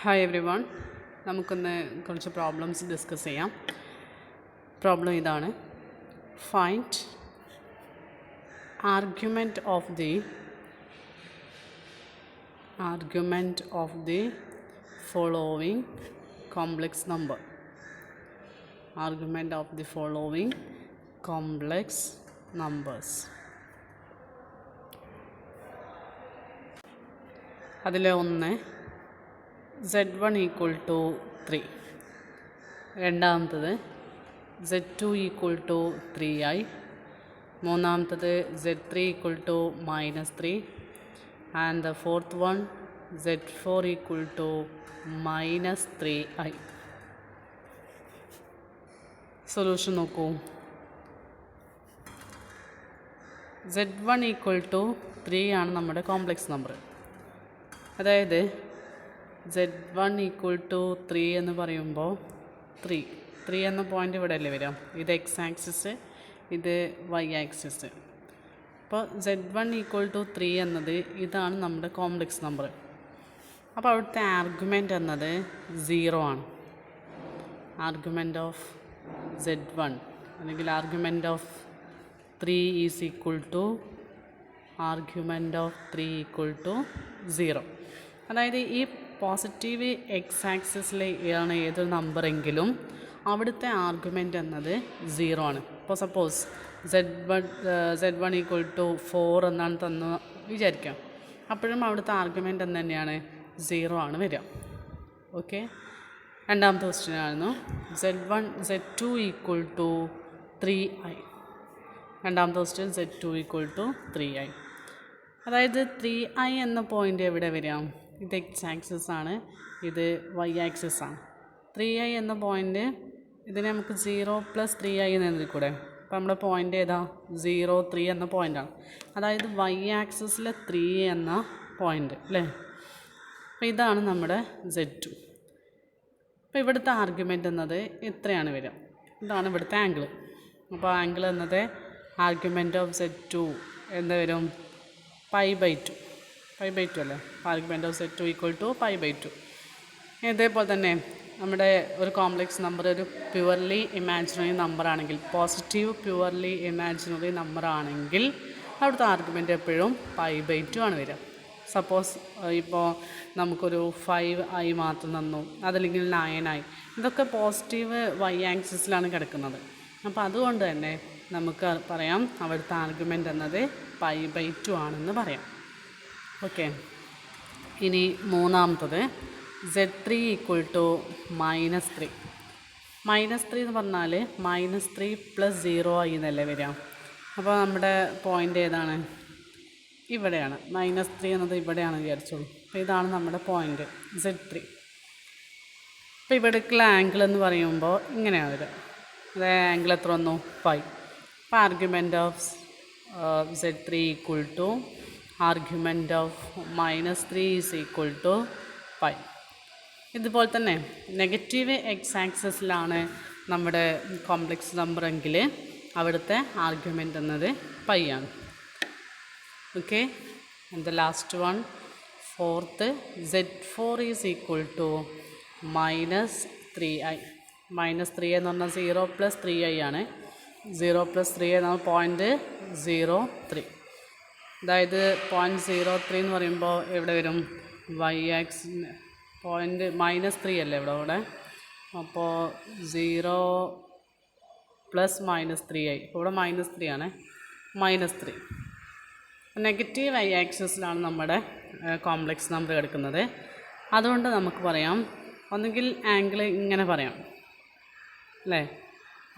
Hi every one, നമുക്കൊന്ന് കുറച്ച് problems discuss ചെയ്യാം. പ്രോബ്ലം ഇതാണ്: find argument of the following complex number. Argument of the following complex numbers. അതിലെ ഒന്ന് Z1 equal to 3, രണ്ടാമത്തത് Z2 equal to 3i, മൂന്നാമത്തത് Z3 equal to -3, and the fourth one Z4 equal to -3i. Solution നോക്കൂ. Z1 equal to 3 ആണ് നമ്മുടെ complex number. അതായത് Z1 equal to 3 എന്ന് പറയുമ്പോൾ 3 എന്ന പോയിൻ്റ് ഇവിടെ അല്ലേ വരാം. ഇത് എക്സ് ആക്സിസ്, ഇത് വൈ ആക്സിസ്. അപ്പോൾ Z1 ഈക്വൽ ടു 3 എന്നത് ഇതാണ് നമ്മുടെ കോംപ്ലക്സ് നമ്പർ. അപ്പോൾ അവിടുത്തെ ആർഗ്യുമെൻ്റ് എന്നത് 0 ആണ്. ആർഗ്യുമെൻ്റ് ഓഫ് Z1 അല്ലെങ്കിൽ argument of 3 is equal to argument of 3 equal to 0. അതായത് ഈ പോസിറ്റീവ് എക്സ് ആക്സിസിൽ ആണ് ഏതൊരു നമ്പറെങ്കിലും അവിടുത്തെ ആർഗ്യുമെൻ്റ് എന്നത് 0 ആണ്. ഇപ്പോൾ സപ്പോസ് Z1 ഈക്വൽ ടു 4 എന്നാണ് തന്നു വിചാരിക്കാം. അപ്പോഴും അവിടുത്തെ ആർഗ്യുമെൻ്റ് എന്ന് തന്നെയാണ് 0 ആണ് വരിക. ഓക്കെ, രണ്ടാമത്തെ ക്വസ്റ്റ്യൻ ആയിരുന്നു Z2 ഈക്വൽ ടു 3i. രണ്ടാമത്തെ question Z2 equal to 3i. അതായത് 3i എന്ന പോയിൻ്റ് എവിടെ വരാം? ഇത് എക്സ് ആക്സിസ് ആണ്, ഇത് വൈ ആക്സിസ് ആണ്. 3i എന്ന പോയിൻ്റ് ഇതിനെ നമുക്ക് 0 + 3i എന്ന് എഴുതിക്കൂടെ? അപ്പോൾ നമ്മുടെ പോയിൻ്റ് ഏതാ? 0, 3 എന്ന പോയിൻ്റാണ്. അതായത് വൈ ആക്സിസിലെ 3 എന്ന പോയിൻ്റ് അല്ലേ. അപ്പോൾ ഇതാണ് നമ്മുടെ Z2. അപ്പോൾ ഇവിടുത്തെ ആർഗ്യുമെൻ്റ് എന്നത് എത്രയാണ് വരിക? ഇതാണ് ഇവിടുത്തെ ആംഗിൾ. അപ്പോൾ ആംഗിൾ എന്നത് ആർഗ്യുമെൻ്റ് ഓഫ് Z2 എന്താ വരും? π/2 അല്ലേ. Argument of Z2 equal to π/2. ഇതേപോലെ തന്നെ നമ്മുടെ ഒരു കോംപ്ലക്സ് നമ്പർ ഒരു പ്യുവർലി ഇമാജിനറി നമ്പർ ആണെങ്കിൽ, പോസിറ്റീവ് പ്യുവർലി ഇമാജിനറി നമ്പർ ആണെങ്കിൽ അവിടുത്തെ ആർഗ്യുമെൻ്റ് എപ്പോഴും π/2 ആണ് വരിക. സപ്പോസ് ഇപ്പോൾ നമുക്കൊരു 5i മാത്രം തന്നു, അതല്ലെങ്കിൽ 9i. ഇതൊക്കെ പോസിറ്റീവ് വൈ ആക്സിസിലാണ് കിടക്കുന്നത്. അപ്പോൾ അതുകൊണ്ട് തന്നെ നമുക്ക് പറയാം അവിടുത്തെ ആർഗ്യുമെൻ്റ് എന്നത് π/2 ആണെന്ന് പറയാം. ഓക്കെ, ഇനി മൂന്നാമത്തത് Z3 ഈക്വൽ ടു -3. -3 എന്ന് പറഞ്ഞാൽ -3 + 0i എന്നല്ലേ വരിക. അപ്പോൾ നമ്മുടെ പോയിൻ്റ് ഏതാണ്? ഇവിടെയാണ്. -3 എന്നത് ഇവിടെയാണ് വിചാരിച്ചോളൂ. അപ്പോൾ ഇതാണ് നമ്മുടെ പോയിൻ്റ് Z3. അപ്പോൾ ഇവിടേക്കുള്ള ആംഗിൾ എന്ന് പറയുമ്പോൾ ഇങ്ങനെയാണ് വരിക. അതായത് ആംഗിൾ എത്ര വന്നു? 5. അപ്പോൾ argument of Z3 equal to argument of -3 is equal to 5. ഇതുപോലെ തന്നെ നെഗറ്റീവ് എക്സ് ആക്സിസിലാണ് നമ്മുടെ കോംപ്ലക്സ് നമ്പർ എങ്കിൽ അവിടുത്തെ ആർഗ്യുമെൻ്റ് എന്നത് 5 ആണ്. Okay, and the last one, fourth, Z4 is equal to -3i. -3 എന്ന് പറഞ്ഞാൽ 0 + 3i ആണ്. 0 + 3i നമ്മൾ പോയിൻ്റ് 03. അതായത് പോയിൻ്റ് 03 എന്ന് പറയുമ്പോൾ എവിടെ വരും? വൈ ആക്സിന് പോയിൻ്റ് -3 അല്ലേ ഇവിടെ. അപ്പോൾ 0 + -3i. ഇവിടെ -3 ആണ്. -3 നെഗറ്റീവ് വൈ ആക്സിസിലാണ് നമ്മുടെ കോംപ്ലക്സ് നമ്പർ കിടക്കുന്നത്. അതുകൊണ്ട് നമുക്ക് പറയാം, ഒന്നുകിൽ ആംഗിൾ ഇങ്ങനെ പറയാം അല്ലേ.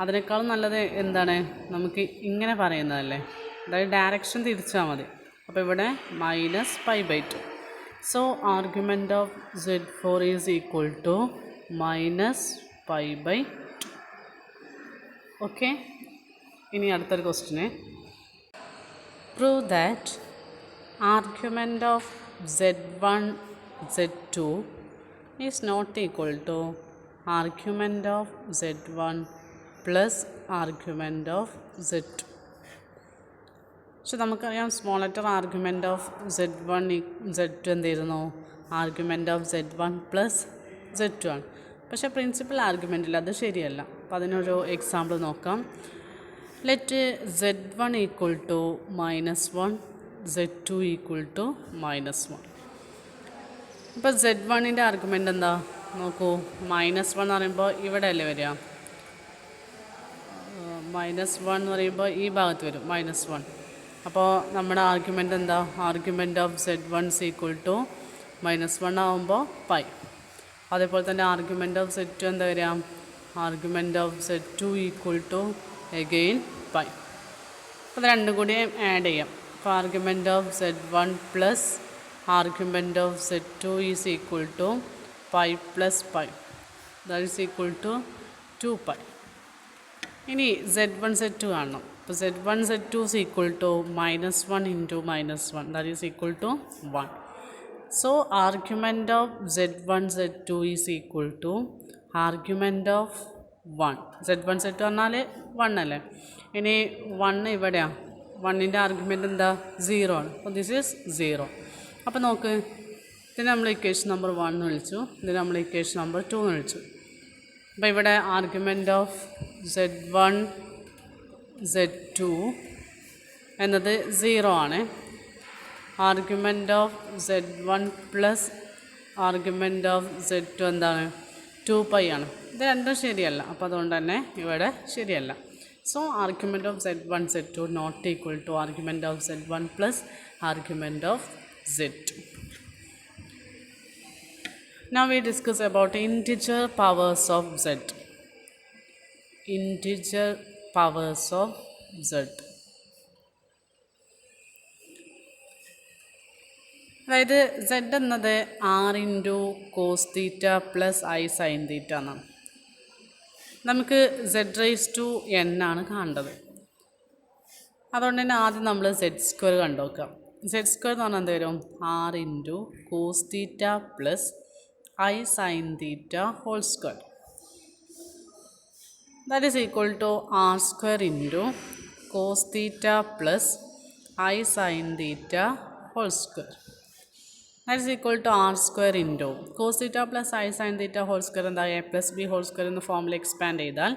അതിനേക്കാളും നല്ലത് എന്താണ്? നമുക്ക് ഇങ്ങനെ പറയുന്നതല്ലേ. അതായത് ഡയറക്ഷൻ തിരിച്ചാൽ മതി. അപ്പോൾ ഇവിടെ -π/2. So argument of Z4 is equal to -π/2. Okay, ഇനി അടുത്തൊരു question. Prove that argument of Z1, Z2 is not equal to argument of Z1 plus argument of Z2. പക്ഷെ നമുക്കറിയാം small letter argument of Z2 എന്തായിരുന്നു? Argument of Z1 plus Z2 ആണ്. പക്ഷേ principal ആർഗ്യുമെൻറ്റിൽ അത് ശരിയല്ല. അപ്പോൾ അതിനൊരു എക്സാമ്പിൾ നോക്കാം. Let Z1 equal to -1, Z2 equal to -1. ഇപ്പോൾ Z1ൻ്റെ ആർഗ്യുമെൻ്റ് എന്താ നോക്കൂ. -1 എന്ന് പറയുമ്പോൾ ഇവിടെ അല്ലേ വരിക. -1 എന്ന് പറയുമ്പോൾ ഈ ഭാഗത്ത് വരും -1. അപ്പോൾ നമ്മുടെ ആർഗ്യുമെൻ്റ് എന്താ? Argument of Z1 equal to -1 ആകുമ്പോൾ പൈ. അതേപോലെ തന്നെ ആർഗ്യുമെൻ്റ് ഓഫ് Z2 എന്താ വരിക? Argument of Z2 equal to again pi. അപ്പോൾ ഇത് രണ്ടും കൂടി ആഡ് ചെയ്യാം. അപ്പോൾ argument of Z1 plus argument of Z2 is equal to pi plus pi, that is equal to 2π. ഇനി Z1 Z2 കാണണം. അപ്പോൾ Z1 Z2 is equal to -1 into -1, that is equal to 1. So argument of Z1 Z2 is equal to argument of 1. Z1 Z2 പറഞ്ഞാൽ 1 അല്ലേ. ഇനി 1 ഇവിടെയാണ്. 1ൻ്റെ argument എന്താ? 0 ആണ്. അപ്പോൾ ദിസ് ഈസ് 0. അപ്പോൾ നോക്ക്, ഇതിന് നമ്മൾ ഇക്വേഷൻ നമ്പർ 1 എന്ന് വിളിച്ചു, ഇതിന് നമ്മൾ ഇക്വേഷൻ നമ്പർ 2 എന്ന് വിളിച്ചു. അപ്പോൾ ഇവിടെ ആർഗ്യുമെൻ്റ് ഓഫ് Z1 Z2 എന്നത് 0 ആണ്. Argument of Z1 plus argument of Z2 എന്താണ്? 2π ആണ്. ഇത് രണ്ടും ശരിയല്ല. അപ്പോൾ അതുകൊണ്ട് തന്നെ ഇവിടെ ശരിയല്ല. So argument of Z1 Z2 not equal to argument of Z1 plus argument of Z2. Now we discuss about integer powers of Z. Integer powers of Z. അതായത് Z എന്നത് R into cos theta plus I sine theta എന്നാണ്. നമുക്ക് Z⁻n ആണ് കാണേണ്ടത്. അതുകൊണ്ട് തന്നെ ആദ്യം നമ്മൾ Z² കണ്ടു നോക്കാം. Z² എന്ന് പറഞ്ഞാൽ എന്ത് വരും? R into cos theta plus I sine theta whole square, that is equal to R² into cos theta plus I sine theta whole square, that is equal to R² into cos theta plus I sine theta whole square എന്താ? A plus B whole square എന്ന ഫോമിൽ expand ചെയ്താൽ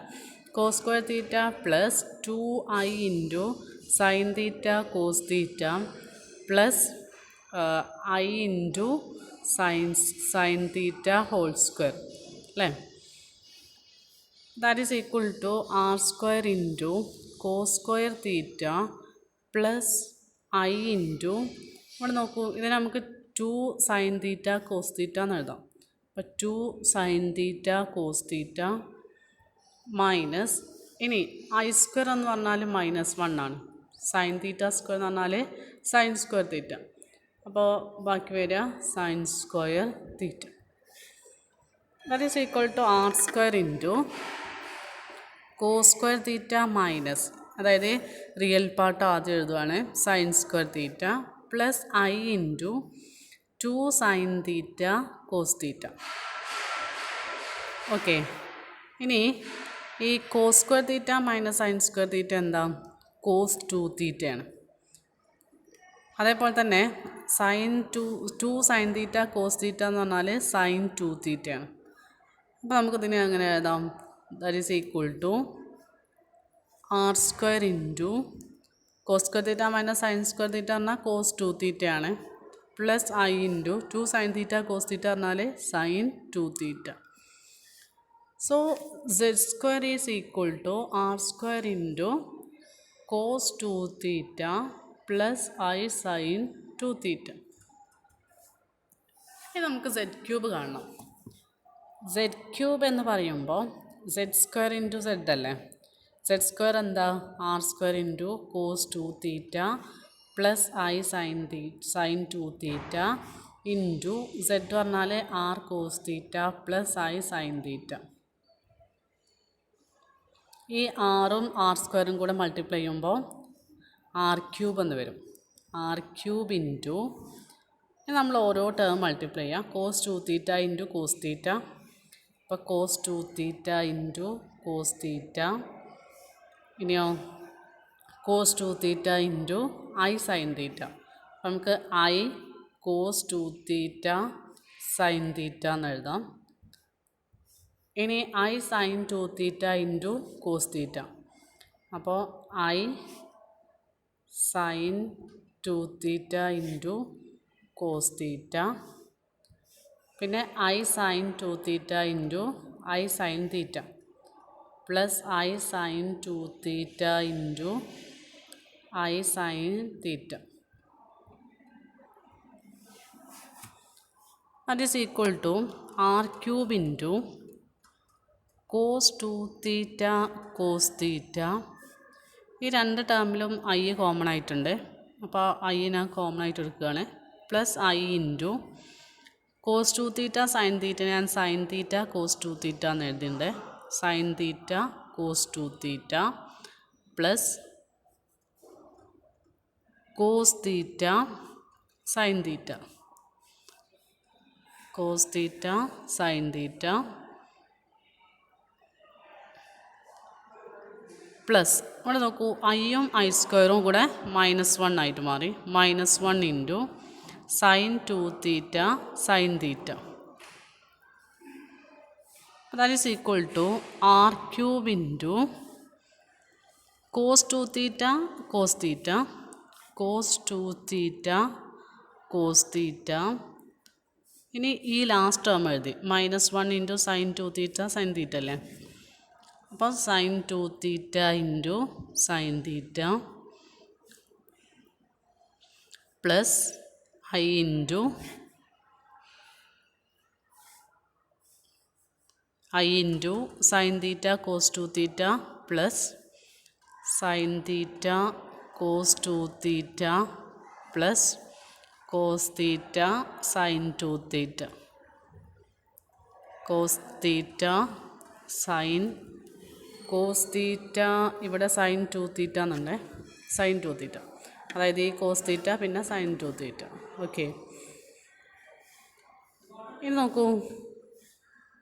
cos square theta plus 2I into sine theta cos theta plus I into sine theta whole square അല്ലേ? That is equal to R² into cos square theta plus I into, ഇവിടെ നോക്കൂ, ഇതിന് നമുക്ക് 2 sine theta cos theta എന്ന് എഴുതാം. അപ്പോൾ 2 sine theta cos theta minus, ഇനി I² എന്ന് പറഞ്ഞാൽ -1 ആണ്, സൈൻ തീറ്റ സ്ക്വയർ എന്ന് പറഞ്ഞാൽ സൈൻ സ്ക്വയർ തീറ്റ. അപ്പോൾ ബാക്കി വരിക sine square theta, that is equal to R² into cos square theta minus, അതായത് റിയൽ പാർട്ട് ആദ്യം എഴുതുവാണ്, sine square theta plus I into 2 sine theta cos theta. Okay, ഇനി ഈ cos square theta minus sine square theta എന്താ? Cos 2 തീറ്റയാണ്. അതേപോലെ തന്നെ two sine theta cos theta എന്ന് പറഞ്ഞാൽ സൈൻ 2 തീറ്റയാണ്. അപ്പോൾ നമുക്കിതിനെ അങ്ങനെ എഴുതാം, that is equal to R² into cos square theta minus sine square theta പറഞ്ഞാൽ കോസ് 2 തീറ്റയാണ്, plus I into 2 sine theta cos theta പറഞ്ഞാൽ sine 2 theta. So Z² is equal to R² into cos 2 theta plus I sine 2 theta. ഇനി നമുക്ക് Z³ കാണണം. Z³ എന്ന് പറയുമ്പോൾ Z² into Z അല്ലേ? Z² എന്താ? R² into cos 2 theta plus I sine 2 theta into Z പറഞ്ഞാൽ R cos theta plus I sine theta. ഈ ആറും R² കൂടെ മൾട്ടിപ്ലൈ ചെയ്യുമ്പോൾ R³ എന്ന് വരും. R³ ഇൻറ്റു, നമ്മൾ ഓരോ ടേം മൾട്ടിപ്ലൈ ചെയ്യാം. Cos 2 theta into cos theta, അപ്പോൾ cos 2 theta into cos theta, ഇനിയോ cos 2 theta into I sine theta. അപ്പം നമുക്ക് I cos 2 theta sine theta എന്ന് എഴുതാം. ഇനി I sine 2 theta into cos theta. അപ്പോൾ I sine 2 theta into cos theta, പിന്നെ I sine 2 theta into I sine theta plus I sine 2 theta into I sine theta. That is equal to R cube into cos 2 theta cos theta. ഈ രണ്ട് ടേമിലും I common ആയിട്ടുണ്ട്, അപ്പോൾ I ഞാൻ common ആയിട്ട് എടുക്കുകയാണ്. Plus I into cos 2 theta sine theta, ഞാൻ sine theta cos 2 theta എന്ന് എഴുതിയിട്ടുണ്ട്. Sine theta cos 2 theta plus cos theta sine theta, cos theta sine theta plus ഇവിടെ നോക്കൂ, ഐയും ഐ സ്ക്വയറും കൂടെ -1 ആയിട്ട് മാറി. -1 into sine 2 theta sine theta. That is equal to R cube into cos 2 theta cos theta, cos 2 theta cos theta. ഇനി ഈ last term എഴുതി -1 into sine 2 theta sine theta അല്ലേ. അപ്പോൾ sine 2 theta into sine theta plus I into sine theta cos 2 theta plus sine theta cos 2 theta plus cos theta sine 2 theta, cos theta sine cos theta, ഇവിടെ sign 2 തീറ്റ എന്നുണ്ട്, sign 2 തീറ്റ, അതായത് ഈ cos theta പിന്നെ sign 2 തീറ്റ. Okay, ഇനി നോക്കൂ,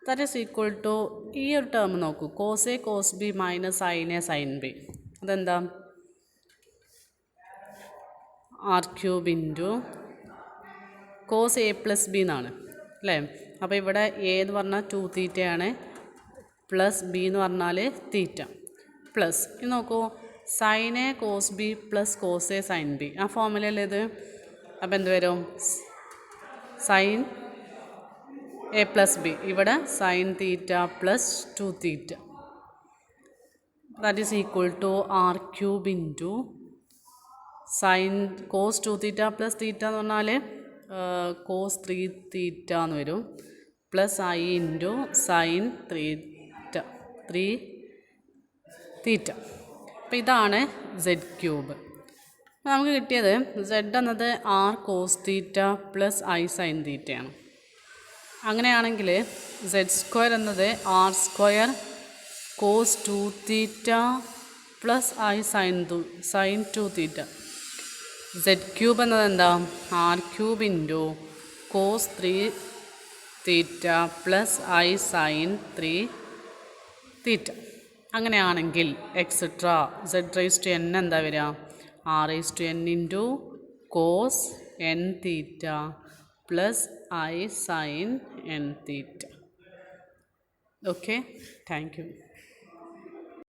that is equal to ഈ ഒരു term നോക്കൂ, cos A cos B minus sine A sine B. അതെന്താ? R cube into cos A plus B എന്നാണ് അല്ലേ. അപ്പോൾ ഇവിടെ എ എന്ന് പറഞ്ഞാൽ 2 തീറ്റയാണ്, പ്ലസ് ബി എന്ന് പറഞ്ഞാൽ തീറ്റ പ്ലസ് ഇത് നോക്കൂ, sine A cos B plus cos A sine B, ആ ഫോർമുലയല്ലേ ഇത്. അപ്പോൾ എന്ത് വരും? സൈൻ എ പ്ലസ് ബി, ഇവിടെ sine theta plus 2 theta. That is equal to R cube into sine cos 2 theta plus theta എന്ന് പറഞ്ഞാൽ കോസ് 3 തീറ്റ എന്ന് വരും, plus I into sine 3 theta. അപ്പോൾ ഇതാണ് സെഡ് ക്യൂബ്. അപ്പോൾ നമുക്ക് കിട്ടിയത് സെഡ് എന്നത് R cos theta plus I sign തീറ്റയാണ്. അങ്ങനെയാണെങ്കിൽ സെഡ് സ്ക്വയർ എന്നത് R square cos 2 theta plus I sine 2 theta. Z cube എന്നത് എന്താ? R cube into cos 3 theta plus I sine 3 theta. അങ്ങനെയാണെങ്കിൽ etcetera Z raise to N എന്താ വരിക? R raise to N into cos N theta plus I sine N theta. Okay, thank U.